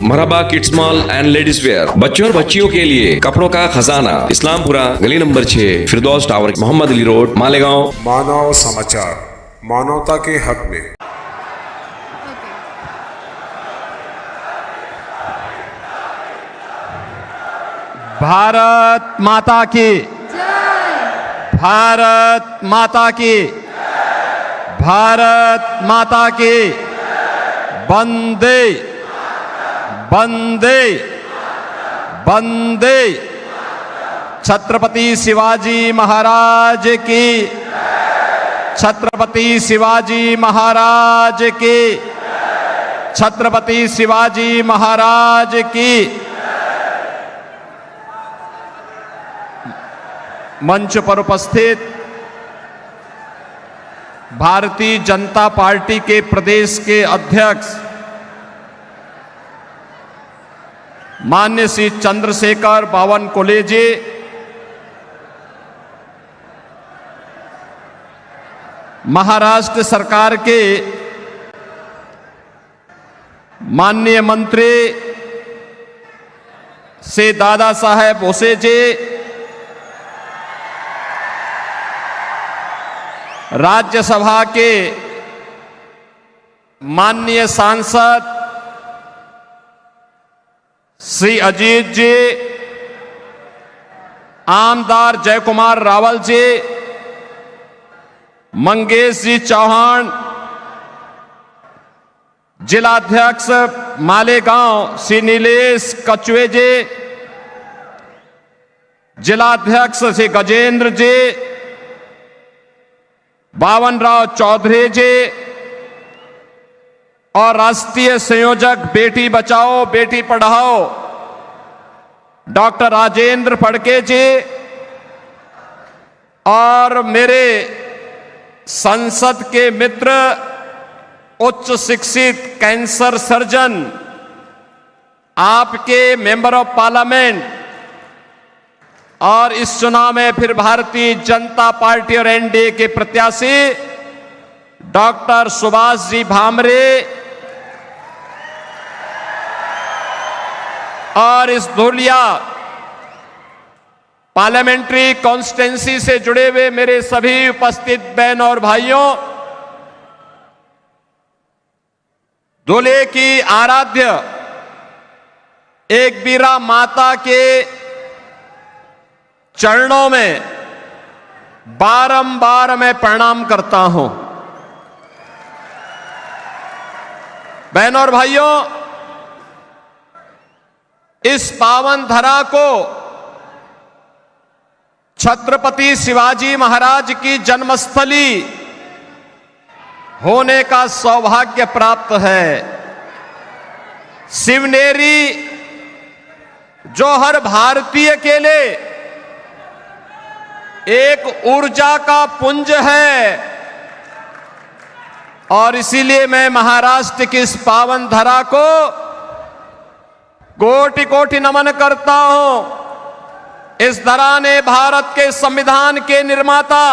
Marhaba kids mall and ladies wear, बच्चों और बच्चियों के लिए कपड़ों का खजाना, इस्लामपुरा, गली नंबर 6, फिरदौस टावर, मोहम्मद अली रोड, मालेगांव। मानव समाचार, मानवता के हक में। भारत माता की भारत माता की भारत माता की वंदे वंदे वंदे। छत्रपति शिवाजी महाराज की, छत्रपति शिवाजी महाराज की, छत्रपति शिवाजी महाराज की। मंच पर उपस्थित भारतीय जनता पार्टी के प्रदेश के अध्यक्ष मान्य श्री चंद्रशेखर बावनकुले जी, महाराष्ट्र सरकार के माननीय मंत्री श्री दादा साहेब भोसे जी, राज्यसभा के माननीय सांसद श्री अजीत जी, आमदार जयकुमार रावल जी, मंगेश जी चौहान, जिलाध्यक्ष मालेगांव श्री नीलेश कचुए जी, जिलाध्यक्ष श्री गजेंद्र जी, बावन राव चौधरी जी और राष्ट्रीय संयोजक बेटी बचाओ बेटी पढ़ाओ डॉक्टर राजेंद्र फड़के जी और मेरे संसद के मित्र उच्च शिक्षित कैंसर सर्जन, आपके मेंबर ऑफ पार्लियामेंट और इस चुनाव में फिर भारतीय जनता पार्टी और एनडीए के प्रत्याशी डॉक्टर सुभाष जी भामरे और इस धुलिया पार्लियामेंट्री कॉन्स्टिट्यूंसी से जुड़े हुए मेरे सभी उपस्थित बहन और भाइयों, धुले की आराध्य एक बीरा माता के चरणों में बारंबार मैं प्रणाम करता हूं। बहनों और भाइयों, इस पावन धरा को छत्रपति शिवाजी महाराज की जन्मस्थली होने का सौभाग्य प्राप्त है। शिवनेरी जो हर भारतीय के लिए एक ऊर्जा का पुंज है और इसीलिए मैं महाराष्ट्र की इस पावन धरा को कोटि कोटि नमन करता हूं। इस धरा ने भारत के संविधान के निर्माता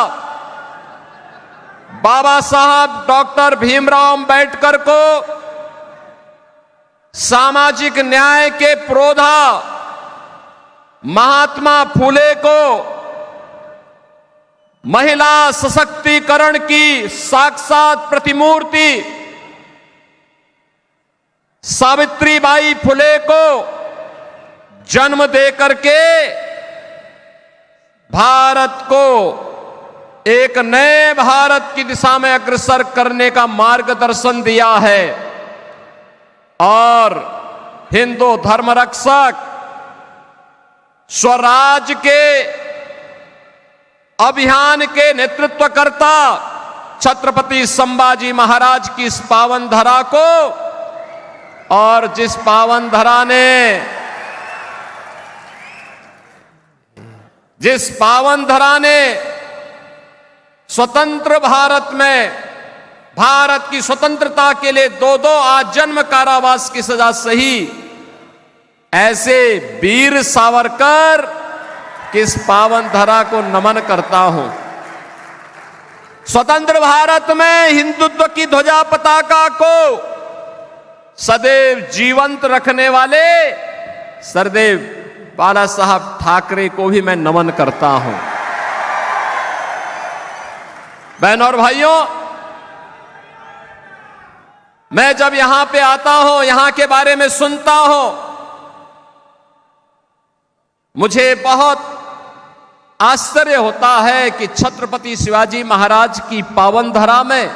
बाबा साहब डॉक्टर भीमराव अंबेडकर को, सामाजिक न्याय के प्रोधा महात्मा फुले को, महिला सशक्तिकरण की साक्षात प्रतिमूर्ति सावित्रीबाई फुले को जन्म देकर के भारत को एक नए भारत की दिशा में अग्रसर करने का मार्गदर्शन दिया है और हिंदू धर्म रक्षक स्वराज के अभियान के नेतृत्वकर्ता छत्रपति संभाजी महाराज की इस पावन धरा को और जिस पावन धरा ने स्वतंत्र भारत में भारत की स्वतंत्रता के लिए 2-2 आजन्म कारावास की सजा सही ऐसे वीर सावरकर की इस पावन धरा को नमन करता हूं। स्वतंत्र भारत में हिंदुत्व की ध्वजा पताका को सदैव जीवंत रखने वाले सरदेव बाला साहब ठाकरे को भी मैं नमन करता हूं। बहनों और भाइयों, मैं जब यहां पे आता हूं, यहां के बारे में सुनता हूं, मुझे बहुत आश्चर्य होता है कि छत्रपति शिवाजी महाराज की पावन धरा में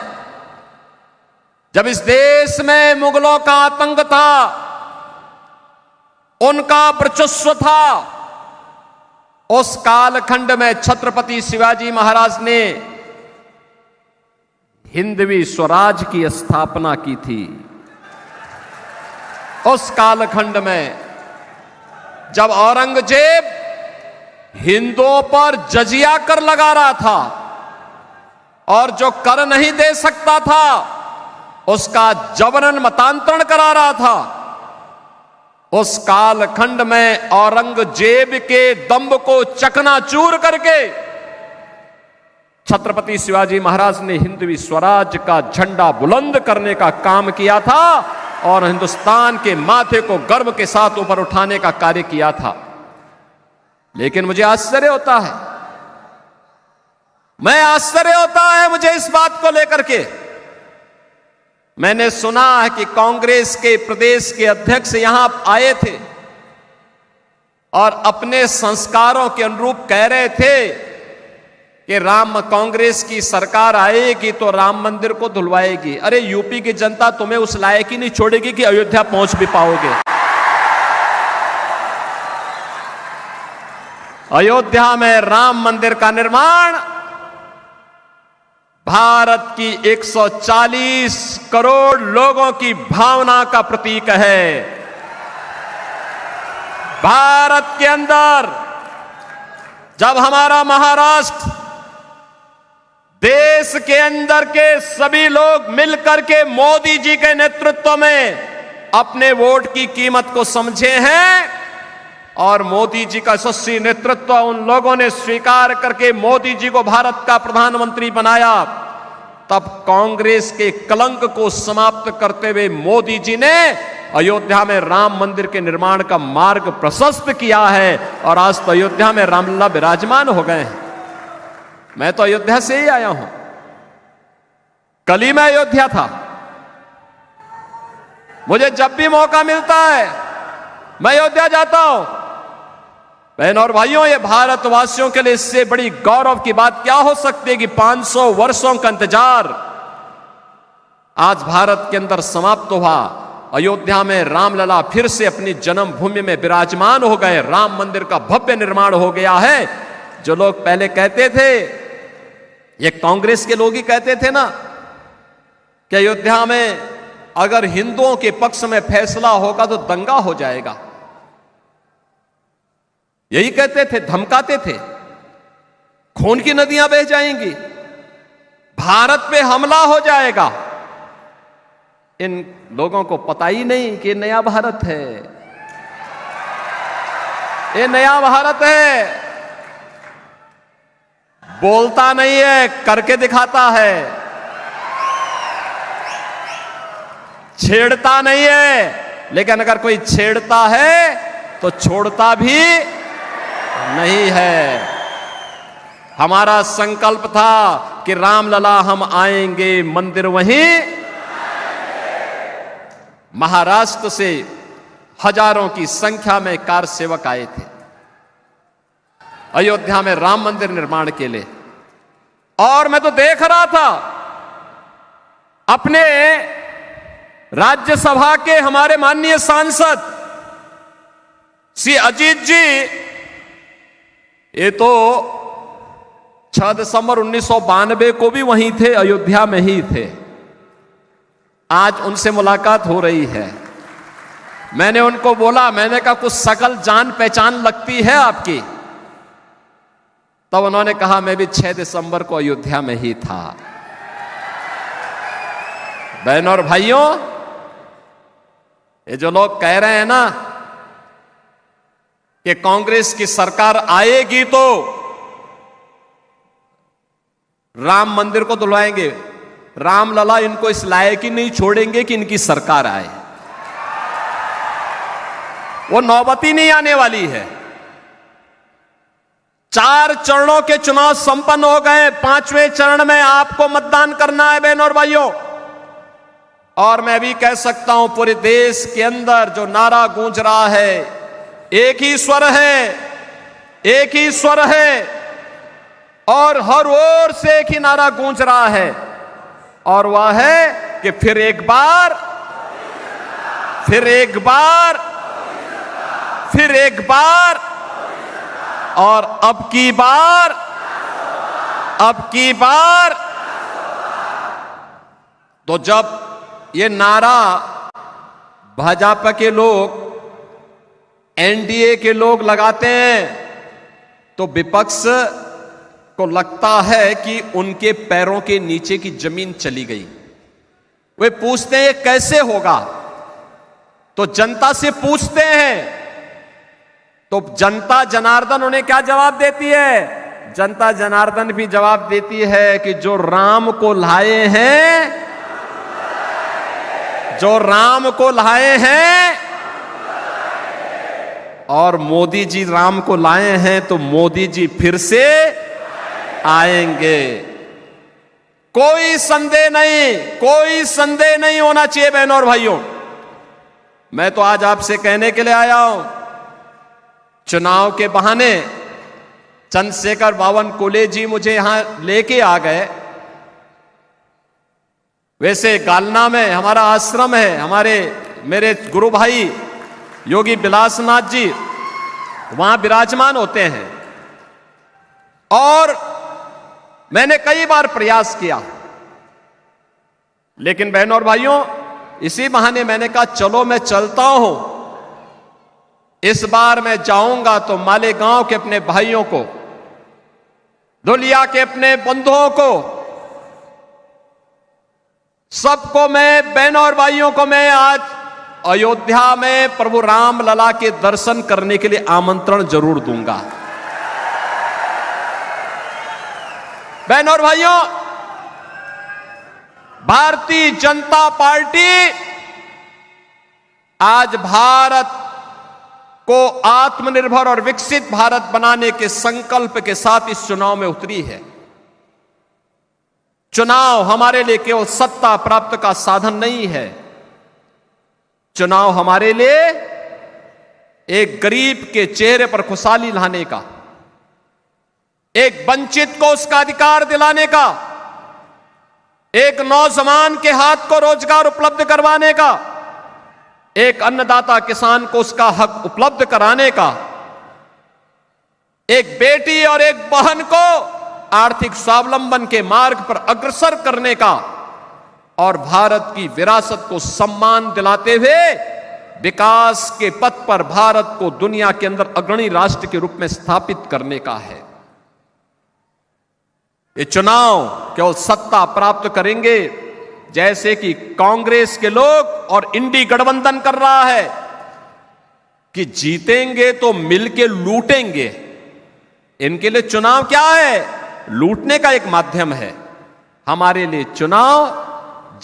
जब इस देश में मुगलों का आतंक था, उनका वर्चस्व था, उस कालखंड में छत्रपति शिवाजी महाराज ने हिंदवी स्वराज की स्थापना की थी। उस कालखंड में जब औरंगजेब हिंदुओं पर जजिया कर लगा रहा था और जो कर नहीं दे सकता था उसका जबरन मतांतरण करा रहा था, उस कालखंड में औरंगजेब के दंभ को चकनाचूर करके छत्रपति शिवाजी महाराज ने हिंदवी स्वराज का झंडा बुलंद करने का काम किया था और हिंदुस्तान के माथे को गर्व के साथ ऊपर उठाने का कार्य किया था। लेकिन मुझे आश्चर्य होता है, मुझे इस बात को लेकर के। मैंने सुना है कि कांग्रेस के प्रदेश के अध्यक्ष यहां आए थे और अपने संस्कारों के अनुरूप कह रहे थे कि कांग्रेस की सरकार आएगी तो राम मंदिर को धुलवाएगी। अरे यूपी की जनता तुम्हें उस लायक ही नहीं छोड़ेगी कि अयोध्या पहुंच भी पाओगे। अयोध्या में राम मंदिर का निर्माण भारत की 140 करोड़ लोगों की भावना का प्रतीक है। भारत के अंदर जब हमारा महाराष्ट्र देश के अंदर के सभी लोग मिलकर के मोदी जी के नेतृत्व में अपने वोट की कीमत को समझे हैं और मोदी जी का यशस्वी नेतृत्व उन लोगों ने स्वीकार करके मोदी जी को भारत का प्रधानमंत्री बनाया, तब कांग्रेस के कलंक को समाप्त करते हुए मोदी जी ने अयोध्या में राम मंदिर के निर्माण का मार्ग प्रशस्त किया है और आज तो अयोध्या में रामलला विराजमान हो गए हैं। मैं तो अयोध्या से ही आया हूं, कल ही मैं अयोध्या था। मुझे जब भी मौका मिलता है मैं अयोध्या जाता हूं। बहनों और भाइयों, ये भारतवासियों के लिए इससे बड़ी गौरव की बात क्या हो सकती है कि 500 वर्षों का इंतजार आज भारत के अंदर समाप्त हुआ। अयोध्या में रामलला फिर से अपनी जन्मभूमि में विराजमान हो गए। राम मंदिर का भव्य निर्माण हो गया है। जो लोग पहले कहते थे, ये कांग्रेस के लोग ही कहते थे ना कि अयोध्या में अगर हिंदुओं के पक्ष में फैसला होगा तो दंगा हो जाएगा, यही कहते थे, धमकाते थे, खून की नदियां बह जाएंगी, भारत पे हमला हो जाएगा। इन लोगों को पता ही नहीं कि नया भारत है, ये नया भारत है। बोलता नहीं है, करके दिखाता है, छेड़ता नहीं है, लेकिन अगर कोई छेड़ता है तो छोड़ता भी नहीं है। हमारा संकल्प था कि रामलला हम आएंगे, मंदिर वहीं। महाराष्ट्र से हजारों की संख्या में कार सेवक आए थे अयोध्या में राम मंदिर निर्माण के लिए, और मैं तो देख रहा था अपने राज्यसभा के हमारे माननीय सांसद श्री अजीत जी, ये तो 6 दिसंबर 1992 को भी वहीं थे, अयोध्या में ही थे। आज उनसे मुलाकात हो रही है। मैंने उनको बोला, मैंने कहा कुछ शकल जान पहचान लगती है आपकी? तब उन्होंने कहा मैं भी 6 दिसंबर को अयोध्या में ही था। बहनों और भाइयों, ये जो लोग कह रहे हैं ना कि कांग्रेस की सरकार आएगी तो राम मंदिर को धुलवाएंगे, रामलला इनको इस लायक ही नहीं छोड़ेंगे कि इनकी सरकार आए। वो नौबत ही नहीं आने वाली है। 4 चरणों के चुनाव संपन्न हो गए। 5वें चरण में आपको मतदान करना है बहनों और भाइयों। और मैं भी कह सकता हूं पूरे देश के अंदर जो नारा गूंज रहा है, एक ही स्वर है, एक ही स्वर है, और हर ओर से एक ही नारा गूंज रहा है, और वह है कि फिर एक बार, फिर एक बार, फिर एक बार, और अब की बार, अब की बार। तो जब ये नारा भाजपा के लोग, एनडीए के लोग लगाते हैं तो विपक्ष को लगता है कि उनके पैरों के नीचे की जमीन चली गई। वे पूछते हैं ये कैसे होगा, तो जनता से पूछते हैं, तो जनता जनार्दन उन्हें क्या जवाब देती है? जनता जनार्दन भी जवाब देती है कि जो राम को लाए हैं, जो राम को लाए हैं, और मोदी जी राम को लाए हैं, तो मोदी जी फिर से आएंगे। कोई संदेह नहीं, कोई संदेह नहीं होना चाहिए बहनों और भाइयों। मैं तो आज आपसे कहने के लिए आया हूं, चुनाव के बहाने चंद्रशेखर बावनकुले जी मुझे यहां लेके आ गए। वैसे गालना में हमारा आश्रम है, मेरे गुरु भाई योगी बिलासनाथ जी वहां विराजमान होते हैं, और मैंने कई बार प्रयास किया, लेकिन बहनों और भाइयों इसी बहाने मैंने कहा चलो मैं चलता हूं। इस बार मैं जाऊंगा तो मालेगांव के अपने भाइयों को, धुलिया के अपने बंधुओं को, सबको मैं, बहनों और भाइयों को मैं आज अयोध्या में प्रभु राम लला के दर्शन करने के लिए आमंत्रण जरूर दूंगा। बहनों और भाइयों, भारतीय जनता पार्टी आज भारत को आत्मनिर्भर और विकसित भारत बनाने के संकल्प के साथ इस चुनाव में उतरी है। चुनाव हमारे लिए केवल सत्ता प्राप्त का साधन नहीं है। चुनाव हमारे लिए एक गरीब के चेहरे पर खुशहाली लाने का, एक वंचित को उसका अधिकार दिलाने का, एक नौजवान के हाथ को रोजगार उपलब्ध करवाने का, एक अन्नदाता किसान को उसका हक उपलब्ध कराने का, एक बेटी और एक बहन को आर्थिक स्वावलंबन के मार्ग पर अग्रसर करने का, और भारत की विरासत को सम्मान दिलाते हुए विकास के पथ पर भारत को दुनिया के अंदर अग्रणी राष्ट्र के रूप में स्थापित करने का है। ये चुनाव केवल सत्ता प्राप्त करेंगे, जैसे कि कांग्रेस के लोग और इंडी गठबंधन कर रहा है कि जीतेंगे तो मिलके लूटेंगे। इनके लिए चुनाव क्या है? लूटने का एक माध्यम है। हमारे लिए चुनाव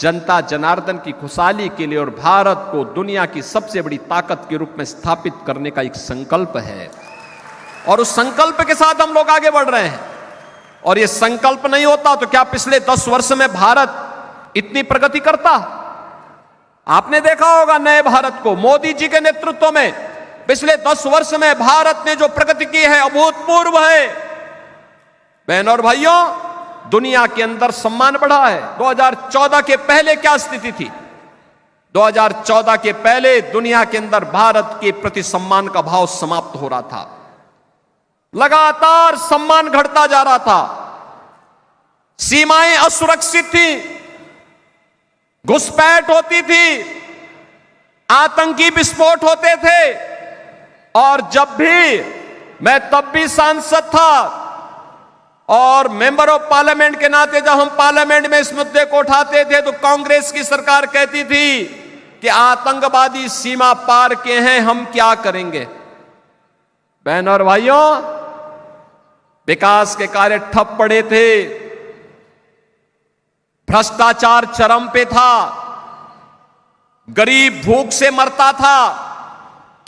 जनता जनार्दन की खुशहाली के लिए और भारत को दुनिया की सबसे बड़ी ताकत के रूप में स्थापित करने का एक संकल्प है, और उस संकल्प के साथ हम लोग आगे बढ़ रहे हैं। और यह संकल्प नहीं होता तो क्या पिछले 10 वर्ष में भारत इतनी प्रगति करता? आपने देखा होगा नए भारत को मोदी जी के नेतृत्व में पिछले 10 वर्ष में भारत ने जो प्रगति की है अभूतपूर्व है। बहनों और भाइयों, दुनिया के अंदर सम्मान बढ़ा है। 2014 के पहले क्या स्थिति थी? 2014 के पहले दुनिया के अंदर भारत के प्रति सम्मान का भाव समाप्त हो रहा था, लगातार सम्मान घटता जा रहा था, सीमाएं असुरक्षित थी, घुसपैठ होती थी, आतंकी विस्फोट होते थे। और जब भी मैं तब भी सांसद था और मेंबर ऑफ पार्लियामेंट के नाते जब हम पार्लियामेंट में इस मुद्दे को उठाते थे तो कांग्रेस की सरकार कहती थी कि आतंकवादी सीमा पार के हैं, हम क्या करेंगे। बहनों और भाइयों, विकास के कार्य ठप पड़े थे, भ्रष्टाचार चरम पे था, गरीब भूख से मरता था,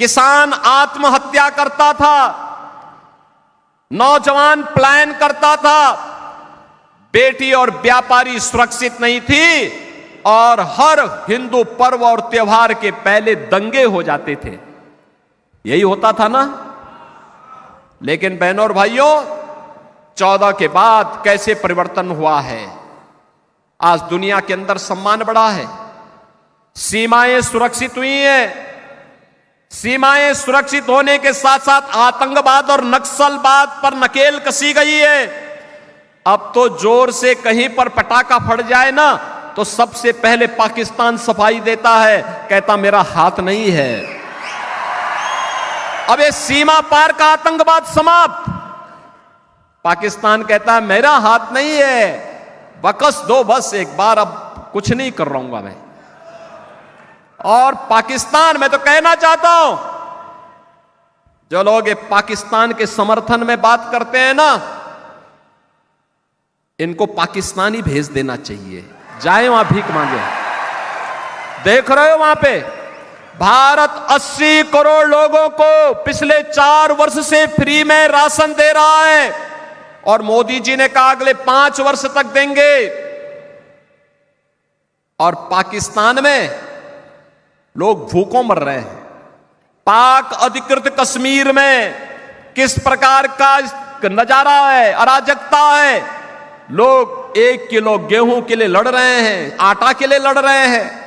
किसान आत्महत्या करता था, नौजवान प्लान करता था, बेटी और व्यापारी सुरक्षित नहीं थी, और हर हिंदू पर्व और त्योहार के पहले दंगे हो जाते थे। यही होता था ना। लेकिन बहनों और भाइयों, 14 के बाद कैसे परिवर्तन हुआ है। आज दुनिया के अंदर सम्मान बढ़ा है, सीमाएं सुरक्षित हुई हैं। सीमाएं सुरक्षित होने के साथ साथ आतंकवाद और नक्सलवाद पर नकेल कसी गई है। अब तो जोर से कहीं पर पटाखा फट जाए ना, तो सबसे पहले पाकिस्तान सफाई देता है, कहता मेरा हाथ नहीं है। अब ये सीमा पार का आतंकवाद समाप्त। पाकिस्तान कहता है मेरा हाथ नहीं है, बकस दो बस एक बार, अब कुछ नहीं कर रहूंगा मैं। और पाकिस्तान, मैं तो कहना चाहता हूं, जो लोग ये पाकिस्तान के समर्थन में बात करते हैं ना, इनको पाकिस्तान ही भेज देना चाहिए, जाए वहां भीख मांगे। देख रहे हो वहां पे भारत 80 करोड़ लोगों को पिछले 4 वर्ष से फ्री में राशन दे रहा है, और मोदी जी ने कहा अगले 5 वर्ष तक देंगे। और पाकिस्तान में लोग भूखों मर रहे हैं। पाक अधिकृत कश्मीर में किस प्रकार का नजारा है, अराजकता है। लोग 1 किलो गेहूं के लिए लड़ रहे हैं, आटा के लिए लड़ रहे हैं,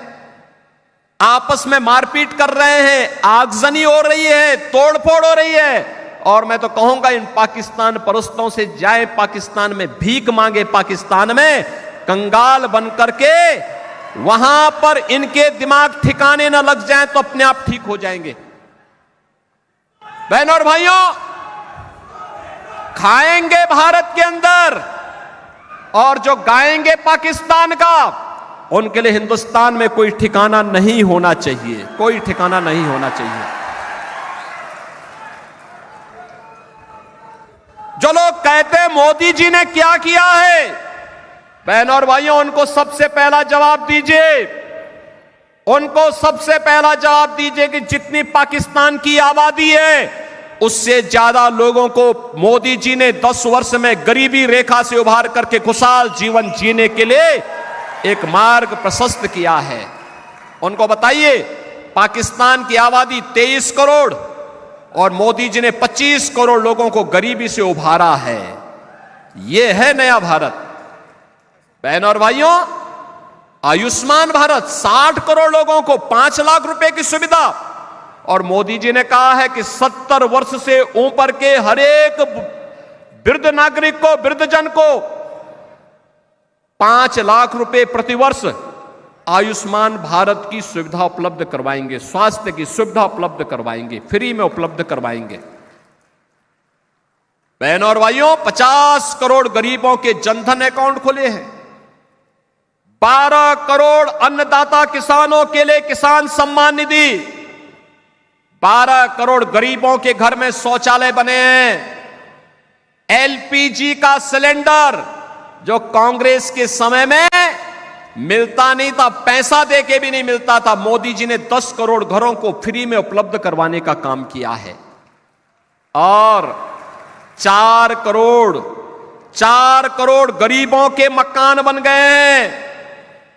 आपस में मारपीट कर रहे हैं, आगजनी हो रही है, तोड़फोड़ हो रही है। और मैं तो कहूंगा इन पाकिस्तान परस्तों से जाए पाकिस्तान में भीख मांगे, पाकिस्तान में कंगाल बन करके, वहां पर इनके दिमाग ठिकाने न लग जाए तो अपने आप ठीक हो जाएंगे। बहनों और भाइयों, खाएंगे भारत के अंदर, और जो गाएंगे पाकिस्तान का, उनके लिए हिंदुस्तान में कोई ठिकाना नहीं होना चाहिए, कोई ठिकाना नहीं होना चाहिए। जो लोग कहते हैं मोदी जी ने क्या किया है, बहनों और भाइयों, उनको सबसे पहला जवाब दीजिए, उनको सबसे पहला जवाब दीजिए कि जितनी पाकिस्तान की आबादी है, उससे ज्यादा लोगों को मोदी जी ने 10 वर्ष में गरीबी रेखा से उभार करके खुशहाल जीवन जीने के लिए एक मार्ग प्रशस्त किया है। उनको बताइए, पाकिस्तान की आबादी 23 करोड़, और मोदी जी ने 25 करोड़ लोगों को गरीबी से उभारा है। यह है नया भारत। बहनों और भाइयों, आयुष्मान भारत, 60 करोड़ लोगों को 5 लाख रुपए की सुविधा, और मोदी जी ने कहा है कि 70 वर्ष से ऊपर के हर एक वृद्ध नागरिक को, वृद्धजन को 5 लाख रुपए प्रतिवर्ष आयुष्मान भारत की सुविधा उपलब्ध करवाएंगे, स्वास्थ्य की सुविधा उपलब्ध करवाएंगे, फ्री में उपलब्ध करवाएंगे। बहनों और भाइयों, 50 करोड़ गरीबों के जनधन अकाउंट खुले हैं। 12 करोड़ अन्नदाता किसानों के लिए किसान सम्मान निधि, 12 करोड़ गरीबों के घर में शौचालय बने हैं। एलपीजी का सिलेंडर, जो कांग्रेस के समय में मिलता नहीं था, पैसा देके भी नहीं मिलता था, मोदी जी ने 10 करोड़ घरों को फ्री में उपलब्ध करवाने का काम किया है। और 4 करोड़ गरीबों के मकान बन गए हैं,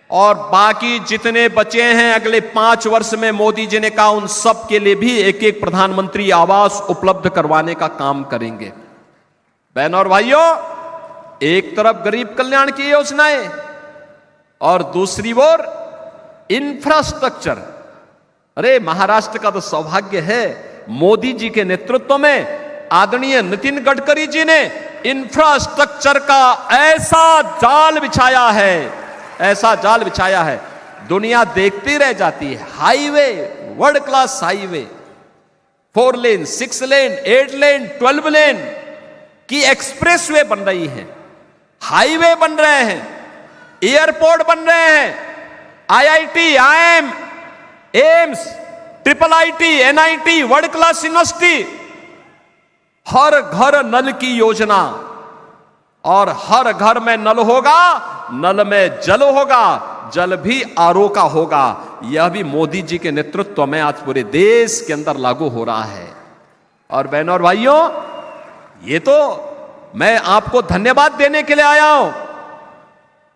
और बाकी जितने बचे हैं अगले 5 वर्ष में मोदी जी ने कहा उन सब के लिए भी एक एक प्रधानमंत्री आवास उपलब्ध करवाने का काम करेंगे। बहनों और भाइयों, एक तरफ गरीब कल्याण की योजनाएं, और दूसरी ओर इंफ्रास्ट्रक्चर। अरे महाराष्ट्र का तो सौभाग्य है, मोदी जी के नेतृत्व में आदरणीय नितिन गडकरी जी ने इंफ्रास्ट्रक्चर का ऐसा जाल बिछाया है, ऐसा जाल बिछाया है, दुनिया देखती रह जाती है। हाईवे, वर्ल्ड क्लास हाईवे, 4 लेन, 6 लेन, 8 लेन, 12 लेन की एक्सप्रेसवे बन रही है, हाईवे बन रहे हैं, एयरपोर्ट बन रहे हैं, IIT, IIM, AIIMS, triple IT, NIT, world class university, हर घर नल की योजना, और हर घर में नल होगा, नल में जल होगा, जल भी आरओ का होगा। यह भी मोदी जी के नेतृत्व में आज पूरे देश के अंदर लागू हो रहा है। और बहनों और भाइयों, ये तो मैं आपको धन्यवाद देने के लिए आया हूं।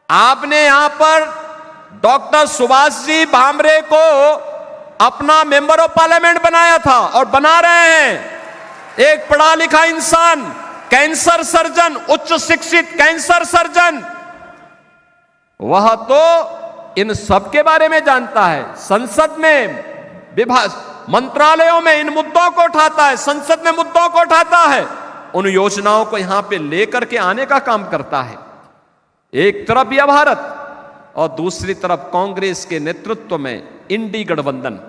आपने यहां पर डॉक्टर सुभाष जी भामरे को अपना मेंबर ऑफ पार्लियामेंट बनाया था और बना रहे हैं। एक पढ़ा लिखा इंसान, कैंसर सर्जन, उच्च शिक्षित कैंसर सर्जन, वह तो इन सब के बारे में जानता है। संसद में विभाग, मंत्रालयों में इन मुद्दों को उठाता है, संसद में मुद्दों को उठाता है, उन योजनाओं को यहां पे लेकर के आने का काम करता है। एक तरफ यह भारत और दूसरी तरफ कांग्रेस के नेतृत्व में इंडी गठबंधन।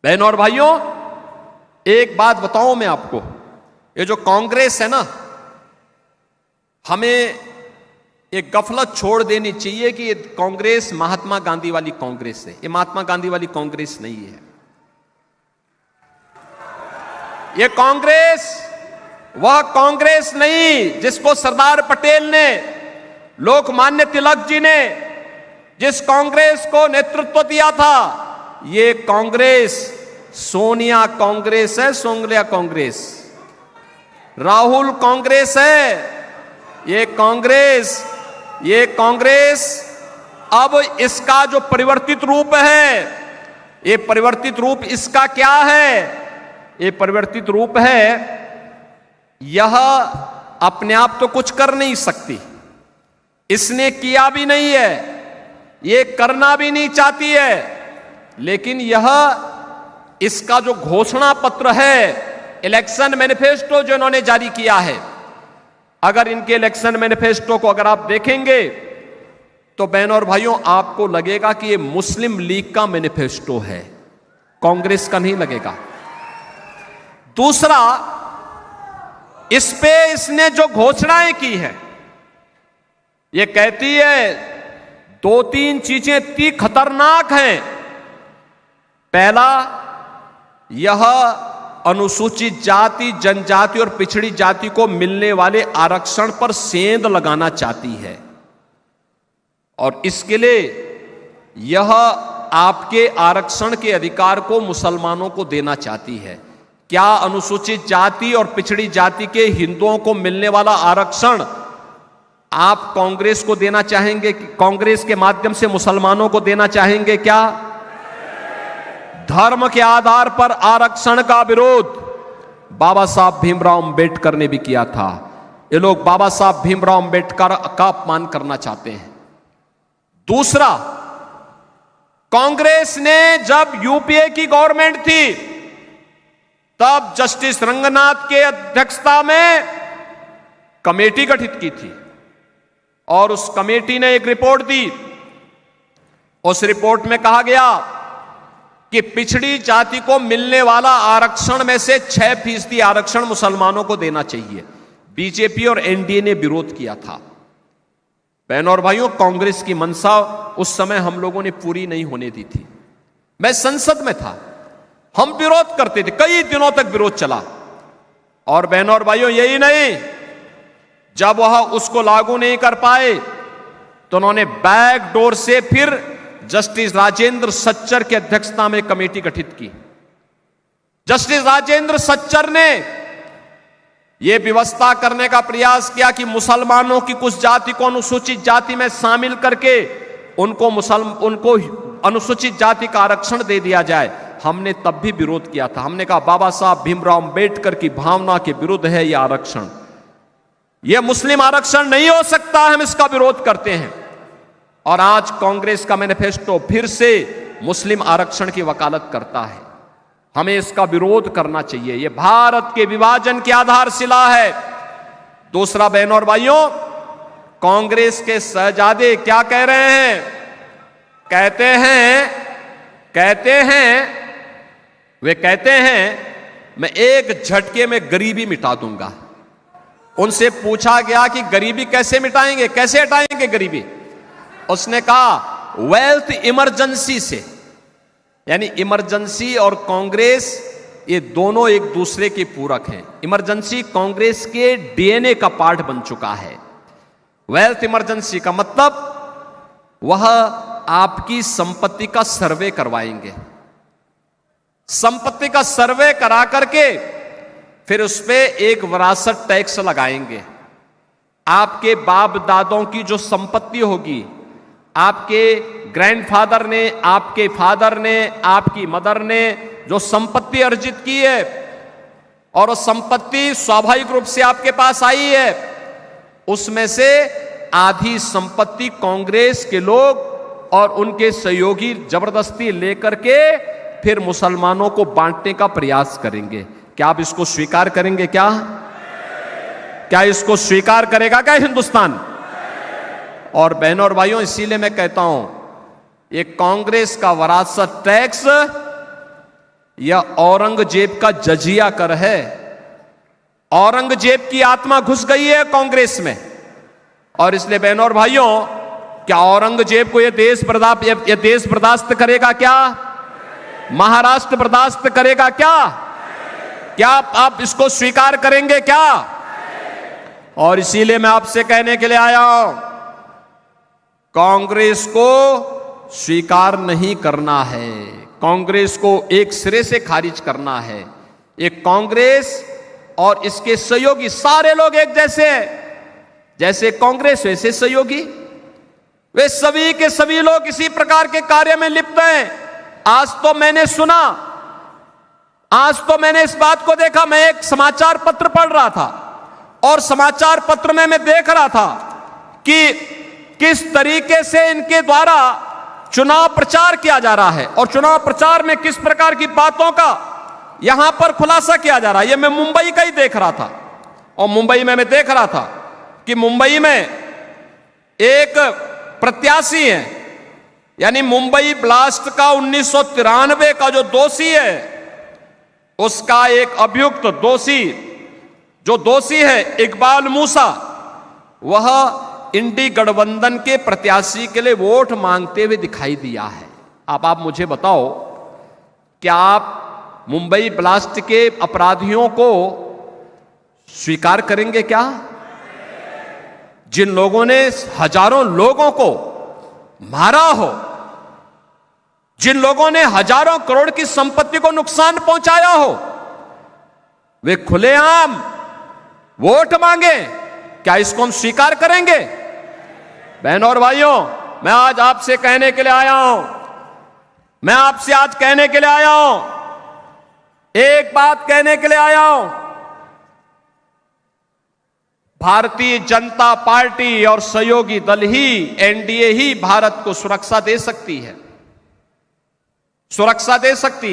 बहनों और भाइयों, एक बात बताऊं मैं आपको, ये जो कांग्रेस है ना, हमें एक गफलत छोड़ देनी चाहिए कि ये कांग्रेस महात्मा गांधी वाली कांग्रेस है। ये महात्मा गांधी वाली कांग्रेस नहीं है। ये कांग्रेस वह कांग्रेस नहीं जिसको सरदार पटेल ने, लोकमान्य तिलक जी ने जिस कांग्रेस को नेतृत्व दिया था, ये कांग्रेस सोनिया कांग्रेस है, सोनिया कांग्रेस, राहुल कांग्रेस है। ये कांग्रेस अब इसका जो परिवर्तित रूप है, ये परिवर्तित रूप इसका क्या है? ये परिवर्तित रूप है, यह अपने आप तो कुछ कर नहीं सकती, इसने किया भी नहीं है, ये करना भी नहीं चाहती है, लेकिन यह इसका जो घोषणा पत्र है, इलेक्शन मैनिफेस्टो जो इन्होंने जारी किया है, अगर इनके इलेक्शन मैनिफेस्टो को अगर आप देखेंगे तो बहनों और भाइयों आपको लगेगा कि ये मुस्लिम लीग का मैनिफेस्टो है, कांग्रेस का नहीं लगेगा। दूसरा, इस पे इसने जो घोषणाएं की है, ये कहती है 2-3 चीजें इतनी खतरनाक हैं। पहला, यह अनुसूचित जाति, जनजाति और पिछड़ी जाति को मिलने वाले आरक्षण पर सेंध लगाना चाहती है और इसके लिए यह आपके आरक्षण के अधिकार को मुसलमानों को देना चाहती है। क्या अनुसूचित जाति और पिछड़ी जाति के हिंदुओं को मिलने वाला आरक्षण आप कांग्रेस को देना चाहेंगे? कांग्रेस के माध्यम से मुसलमानों को देना चाहेंगे क्या? धर्म के आधार पर आरक्षण का विरोध बाबा साहब भीमराव अंबेडकर ने भी किया था। ये लोग बाबा साहब भीमराव अंबेडकर का अपमान करना चाहते हैं। दूसरा, कांग्रेस ने जब यूपीए की गवर्नमेंट थी तब जस्टिस रंगनाथ के अध्यक्षता में कमेटी गठित की थी और उस कमेटी ने एक रिपोर्ट दी। उस रिपोर्ट में कहा गया कि पिछड़ी जाति को मिलने वाला आरक्षण में से 6% आरक्षण मुसलमानों को देना चाहिए। बीजेपी और एनडीए ने विरोध किया था। बहनों और भाइयों, कांग्रेस की मंशा उस समय हम लोगों ने पूरी नहीं होने दी थी। मैं संसद में था, हम विरोध करते थे, कई दिनों तक विरोध चला। और बहनों और भाइयों, यही नहीं, जब वह उसको लागू नहीं कर पाए तो उन्होंने बैक डोर से फिर जस्टिस राजेंद्र सच्चर की अध्यक्षता में कमेटी गठित की। जस्टिस राजेंद्र सच्चर ने यह व्यवस्था करने का प्रयास किया कि मुसलमानों की कुछ जाति को अनुसूचित जाति में शामिल करके उनको अनुसूचित जाति का आरक्षण दे दिया जाए। हमने तब भी विरोध किया था। हमने कहा बाबा साहब भीमराव अंबेडकर की भावना के विरुद्ध है यह आरक्षण, यह मुस्लिम आरक्षण नहीं हो सकता, हम इसका विरोध करते हैं। और आज कांग्रेस का मैनिफेस्टो फिर से मुस्लिम आरक्षण की वकालत करता है। हमें इसका विरोध करना चाहिए। यह भारत के विभाजन की आधारशिला है। दूसरा, बहनों और भाइयों, कांग्रेस के शहजादे क्या कह रहे हैं? वे कहते हैं मैं एक झटके में गरीबी मिटा दूंगा। उनसे पूछा गया कि गरीबी कैसे मिटाएंगे, कैसे हटाएंगे गरीबी? उसने कहा वेल्थ इमरजेंसी से। यानी इमरजेंसी और कांग्रेस ये दोनों एक दूसरे के पूरक हैं। इमरजेंसी कांग्रेस के डीएनए का पार्ट बन चुका है। वेल्थ इमरजेंसी का मतलब वह आपकी संपत्ति का सर्वे करवाएंगे। संपत्ति का सर्वे करा करके फिर उस पे एक विरासत टैक्स लगाएंगे। आपके बाप दादों की जो संपत्ति होगी, आपके ग्रैंडफादर ने, आपके फादर ने, आपकी मदर ने जो संपत्ति अर्जित की है और वो संपत्ति स्वाभाविक रूप से आपके पास आई है, उसमें से आधी संपत्ति कांग्रेस के लोग और उनके सहयोगी जबरदस्ती लेकर के फिर मुसलमानों को बांटने का प्रयास करेंगे। क्या आप इसको स्वीकार करेंगे? क्या इसको स्वीकार करेगा क्या हिंदुस्तान? और बहनों और भाइयों, इसीलिए मैं कहता हूं, ये कांग्रेस का विरासत टैक्स या औरंगजेब का जजिया कर है। औरंगजेब की आत्मा घुस गई है कांग्रेस में, और इसलिए बहनों और भाइयों, क्या औरंगजेब को यह देश बर्दाश्त करेगा? क्या महाराष्ट्र बर्दाश्त करेगा? क्या आप इसको स्वीकार करेंगे? क्या? और इसीलिए मैं आपसे कहने के लिए आया हूं, कांग्रेस को स्वीकार नहीं करना है, कांग्रेस को एक सिरे से खारिज करना है। एक कांग्रेस और इसके सहयोगी सारे लोग एक जैसे हैं, जैसे कांग्रेस वैसे सहयोगी, वे सभी के सभी लोग इसी प्रकार के कार्य में लिप्त हैं। आज तो मैंने इस बात को देखा, मैं एक समाचार पत्र पढ़ रहा था और समाचार पत्र में मैं देख रहा था कि किस तरीके से इनके द्वारा चुनाव प्रचार किया जा रहा है और चुनाव प्रचार में किस प्रकार की बातों का यहां पर खुलासा किया जा रहा है। यह मैं मुंबई का ही देख रहा था, और मुंबई में मैं देख रहा था कि मुंबई में एक प्रत्याशी है, यानी मुंबई ब्लास्ट का 1993 का जो दोषी है, उसका एक अभियुक्त दोषी है इकबाल मूसा, वह इंडी गठबंधन के प्रत्याशी के लिए वोट मांगते हुए दिखाई दिया है। अब आप मुझे बताओ, क्या आप मुंबई ब्लास्ट के अपराधियों को स्वीकार करेंगे? क्या जिन लोगों ने हजारों लोगों को मारा हो, जिन लोगों ने हजारों करोड़ की संपत्ति को नुकसान पहुंचाया हो, वे खुलेआम वोट मांगे? क्या इसको हम स्वीकार करेंगे? बहनों और भाइयों, मैं आज आपसे कहने के लिए आया हूं, एक बात कहने के लिए आया हूं। भारतीय जनता पार्टी और सहयोगी दल ही, एनडीए ही भारत को सुरक्षा दे सकती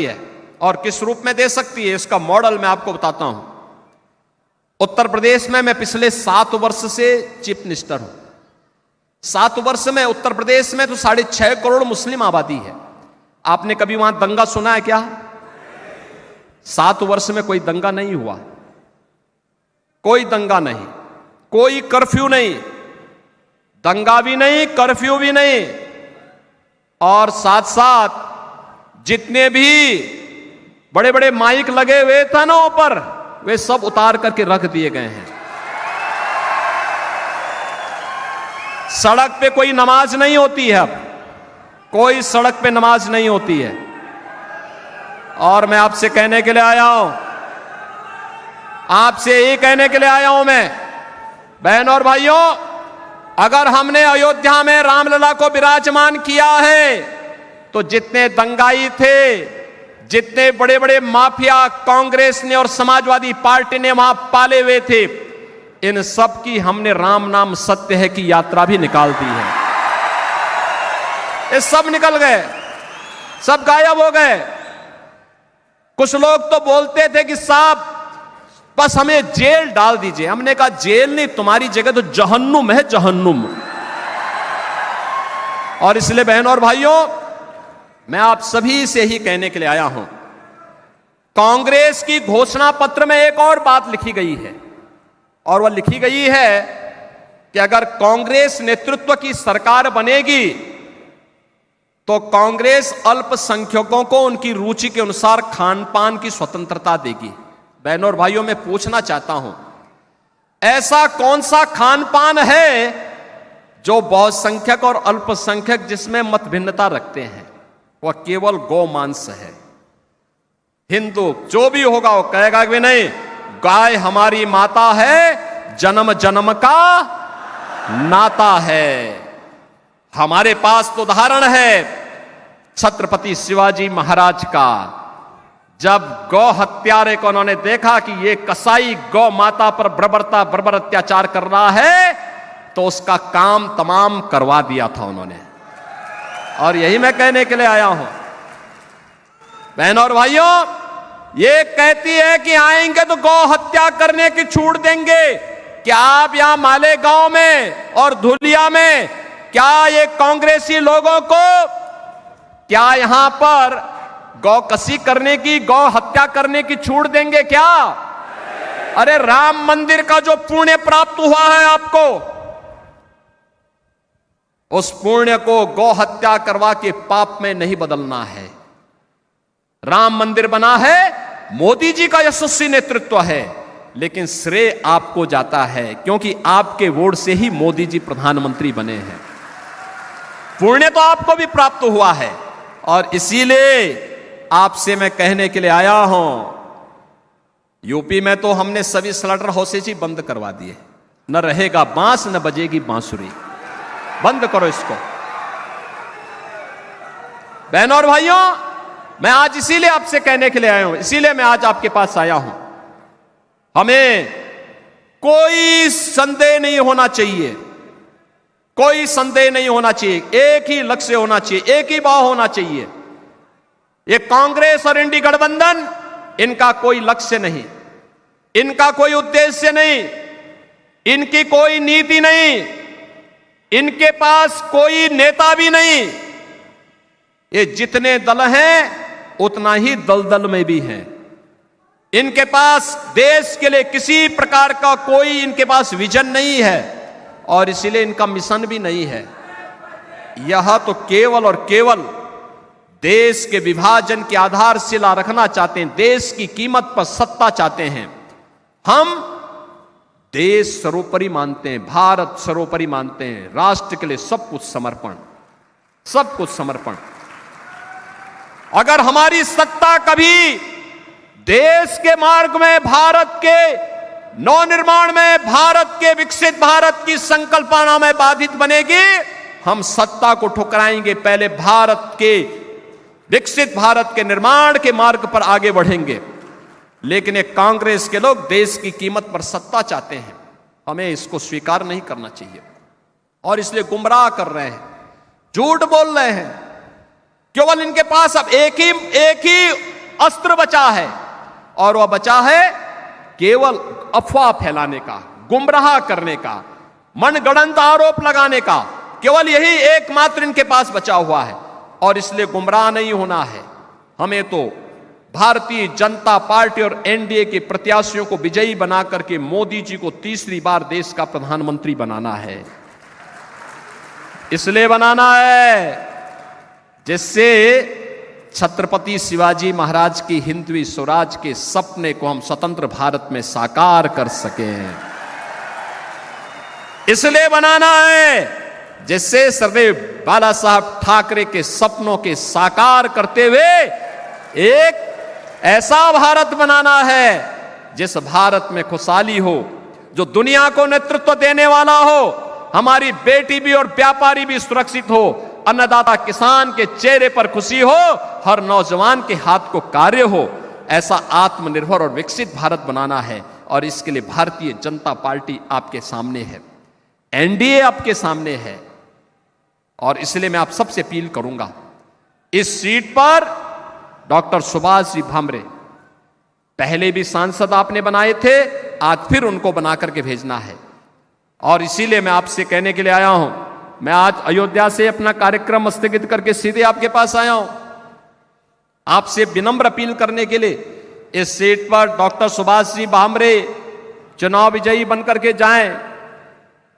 है, और किस रूप में दे सकती है, इसका मॉडल मैं आपको बताता हूं। उत्तर प्रदेश में मैं पिछले 7 वर्ष से चीफ मिनिस्टर हूं। 7 वर्ष में उत्तर प्रदेश में तो 6.5 करोड़ मुस्लिम आबादी है। आपने कभी वहां दंगा सुना है क्या? 7 वर्ष में कोई दंगा नहीं हुआ, कोई दंगा नहीं, कोई कर्फ्यू नहीं, दंगा भी नहीं, कर्फ्यू भी नहीं, और साथ साथ जितने भी बड़े बड़े माइक लगे हुए थे ना ऊपर, वे सब उतार करके रख दिए गए हैं। सड़क पे कोई नमाज नहीं होती है, अब कोई सड़क पे नमाज नहीं होती है। और मैं आपसे कहने के लिए आया हूं, मैं, बहनों और भाइयों, अगर हमने अयोध्या में रामलला को विराजमान किया है, तो जितने दंगाई थे, जितने बड़े बड़े माफिया कांग्रेस ने और समाजवादी पार्टी ने वहां पाले हुए थे, इन सब की हमने राम नाम सत्य है की यात्रा भी निकाल दी है। ये सब निकल गए, सब गायब हो गए। कुछ लोग तो बोलते थे कि साहब बस हमें जेल डाल दीजिए। हमने कहा जेल नहीं, तुम्हारी जगह तो जहन्नुम है, जहन्नुम। और इसलिए बहनों और भाइयों, मैं आप सभी से ही कहने के लिए आया हूं, कांग्रेस की घोषणा पत्र में एक और बात लिखी गई है, और वह लिखी गई है कि अगर कांग्रेस नेतृत्व की सरकार बनेगी तो कांग्रेस अल्पसंख्यकों को उनकी रुचि के अनुसार खान पान की स्वतंत्रता देगी। बहनों और भाइयों, मैं पूछना चाहता हूं, ऐसा कौन सा खान पान है जो बहुसंख्यक और अल्पसंख्यक जिसमें मत भिन्नता रखते हैं वह केवल गौ मांस है। हिंदू जो भी होगा वो कहेगा कि नहीं, गाय हमारी माता है, जन्म जन्म का नाता है। हमारे पास तो उदाहरण है छत्रपति शिवाजी महाराज का। जब गौ हत्यारे को उन्होंने देखा कि ये कसाई गौ माता पर बर्बर अत्याचार कर रहा है, तो उसका काम तमाम करवा दिया था उन्होंने। और यही मैं कहने के लिए आया हूं बहनों और भाइयों, ये कहती है कि आएंगे तो गौ हत्या करने की छूट देंगे। क्या आप यहां मालेगांव में और धुलिया में क्या ये कांग्रेसी लोगों को क्या यहां पर गौ कसी करने की, गौ हत्या करने की छूट देंगे क्या? अरे राम मंदिर का जो पुण्य प्राप्त हुआ है आपको, उस पुण्य को गौ हत्या करवा के पाप में नहीं बदलना है। राम मंदिर बना है, मोदी जी का यशस्वी नेतृत्व है, लेकिन श्रेय आपको जाता है क्योंकि आपके वोट से ही मोदी जी प्रधानमंत्री बने हैं। पुण्य तो आपको भी प्राप्त हुआ है और इसीलिए आपसे मैं कहने के लिए आया हूं, यूपी में तो हमने सभी स्लॉटर हाउसेज ही बंद करवा दिए। न रहेगा बांस न बजेगी बांसुरी। बंद करो इसको। बहनों और भाइयों, मैं आज इसीलिए आपसे कहने के लिए आया हूं, इसीलिए मैं आज आपके पास आया हूं। हमें कोई संदेह नहीं होना चाहिए, कोई संदेह नहीं होना चाहिए। एक ही लक्ष्य होना चाहिए, एक ही भाव होना चाहिए। ये कांग्रेस और इंडी गठबंधन, इनका कोई लक्ष्य नहीं, इनका कोई उद्देश्य नहीं, इनकी कोई नीति नहीं, इनके पास कोई नेता भी नहीं। ये जितने दल हैं उतना ही दलदल में भी हैं। इनके पास देश के लिए किसी प्रकार का कोई इनके पास विजन नहीं है और इसीलिए इनका मिशन भी नहीं है। यह तो केवल और केवल देश के विभाजन की आधारशिला रखना चाहते हैं, देश की कीमत पर सत्ता चाहते हैं। हम देश सर्वोपरि मानते हैं, भारत सर्वोपरि मानते हैं, राष्ट्र के लिए सब कुछ समर्पण, सब कुछ समर्पण। अगर हमारी सत्ता कभी देश के मार्ग में, भारत के नवनिर्माण में, भारत के विकसित भारत की संकल्पना में बाधित बनेगी, हम सत्ता को ठुकराएंगे। पहले भारत के विकसित भारत के निर्माण के मार्ग पर आगे बढ़ेंगे। लेकिन एक कांग्रेस के लोग देश की कीमत पर सत्ता चाहते हैं, हमें इसको स्वीकार नहीं करना चाहिए और इसलिए गुमराह कर रहे हैं, झूठ बोल रहे हैं। केवल इनके पास अब एक ही अस्त्र बचा है और वह बचा है केवल अफवाह फैलाने का, गुमराह करने का, मनगढ़ंत आरोप लगाने का। केवल यही एकमात्र इनके पास बचा हुआ है और इसलिए गुमराह नहीं होना है। हमें तो भारतीय जनता पार्टी और एनडीए के प्रत्याशियों को विजयी बना करके मोदी जी को तीसरी बार देश का प्रधानमंत्री बनाना है। इसलिए बनाना है जिससे छत्रपति शिवाजी महाराज की हिंदवी स्वराज के सपने को हम स्वतंत्र भारत में साकार कर सकें। इसलिए बनाना है जिससे सरदेव बाला साहब ठाकरे के सपनों के साकार करते हुए एक ऐसा भारत बनाना है जिस भारत में खुशहाली हो, जो दुनिया को नेतृत्व देने वाला हो, हमारी बेटी भी और व्यापारी भी सुरक्षित हो, अन्नदाता किसान के चेहरे पर खुशी हो, हर नौजवान के हाथ को कार्य हो। ऐसा आत्मनिर्भर और विकसित भारत बनाना है और इसके लिए भारतीय जनता पार्टी आपके सामने है, एनडीए आपके सामने है। और इसलिए मैं आप सबसे अपील करूंगा, इस सीट पर डॉक्टर सुभाष जी भामरे पहले भी सांसद आपने बनाए थे, आज फिर उनको बना करके भेजना है। और इसीलिए मैं आपसे कहने के लिए आया हूं, मैं आज अयोध्या से अपना कार्यक्रम स्थगित करके सीधे आपके पास आया हूं, आपसे विनम्र अपील करने के लिए इस सीट पर डॉक्टर सुभाष जी भामरे चुनाव विजयी बनकर के जाएं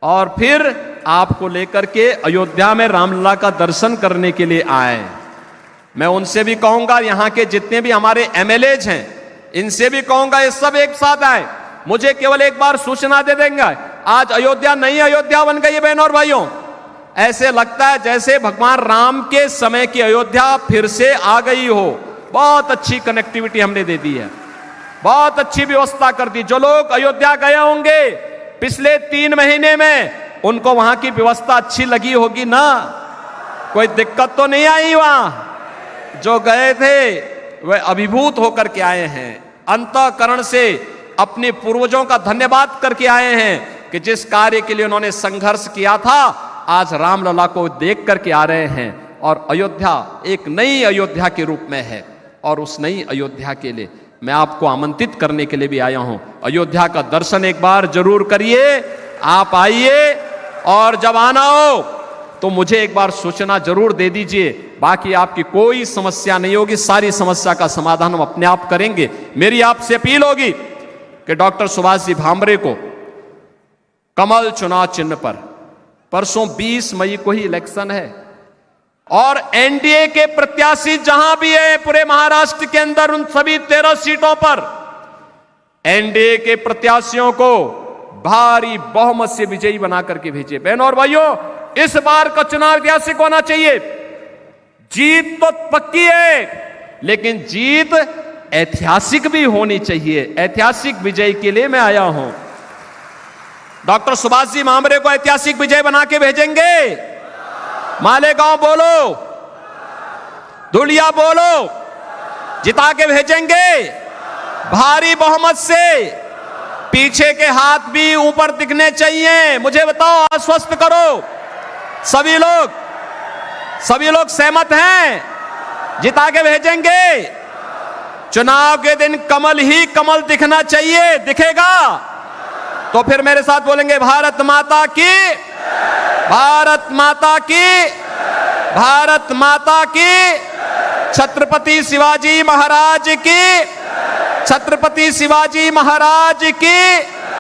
और फिर आपको लेकर के अयोध्या में रामलला का दर्शन करने के लिए आए। मैं उनसे भी कहूंगा, यहां के जितने भी हमारे एमएलएज हैं, इनसे भी कहूंगा ये सब एक साथ आए। मुझे केवल एक बार सूचना दे देंगे, आज अयोध्या नई अयोध्या बन गई है बहनों और भाइयों। ऐसे लगता है जैसे भगवान राम के समय की अयोध्या फिर से आ गई हो। बहुत अच्छी कनेक्टिविटी हमने दे दी है, बहुत अच्छी व्यवस्था कर दी। जो लोग अयोध्या गए होंगे पिछले 3 महीने में, उनको वहां की व्यवस्था अच्छी लगी होगी ना, कोई दिक्कत तो नहीं आई वहां। जो गए थे वे अभिभूत होकर के आए हैं, अंतःकरण से अपने पूर्वजों का धन्यवाद करके आए हैं कि जिस कार्य के लिए उन्होंने संघर्ष किया था, आज रामलला को देख करके आ रहे हैं। और अयोध्या एक नई अयोध्या के रूप में है, और उस नई अयोध्या के लिए मैं आपको आमंत्रित करने के लिए भी आया हूं। अयोध्या का दर्शन एक बार जरूर करिए, आप आइए, और जब आना हो तो मुझे एक बार सूचना जरूर दे दीजिए। बाकी आपकी कोई समस्या नहीं होगी, सारी समस्या का समाधान हम अपने आप करेंगे। मेरी आपसे अपील होगी कि डॉक्टर सुभाष जी भामरे को कमल चुनाव चिन्ह पर, परसों 20 मई को ही इलेक्शन है, और एनडीए के प्रत्याशी जहां भी है पूरे महाराष्ट्र के अंदर, उन सभी 13 सीटों पर एनडीए के प्रत्याशियों को भारी बहुमत से विजयी बना करके भेजे। बहनों और भाइयों, इस बार का चुनाव ऐतिहासिक होना चाहिए। जीत तो पक्की है, लेकिन जीत ऐतिहासिक भी होनी चाहिए। ऐतिहासिक विजय के लिए मैं आया हूं। डॉक्टर सुभाष जी भामरे को ऐतिहासिक विजय बना के भेजेंगे। मालेगांव बोलो, धुलिया बोलो, जिता के भेजेंगे भारी बहुमत से। पीछे के हाथ भी ऊपर दिखने चाहिए। मुझे बताओ, आश्वस्त करो, सभी लोग सहमत हैं? जिता के भेजेंगे। चुनाव के दिन कमल ही कमल दिखना चाहिए। दिखेगा तो फिर मेरे साथ बोलेंगे, भारत माता की, भारत माता की, भारत माता की, छत्रपति शिवाजी महाराज की, छत्रपति शिवाजी महाराज की।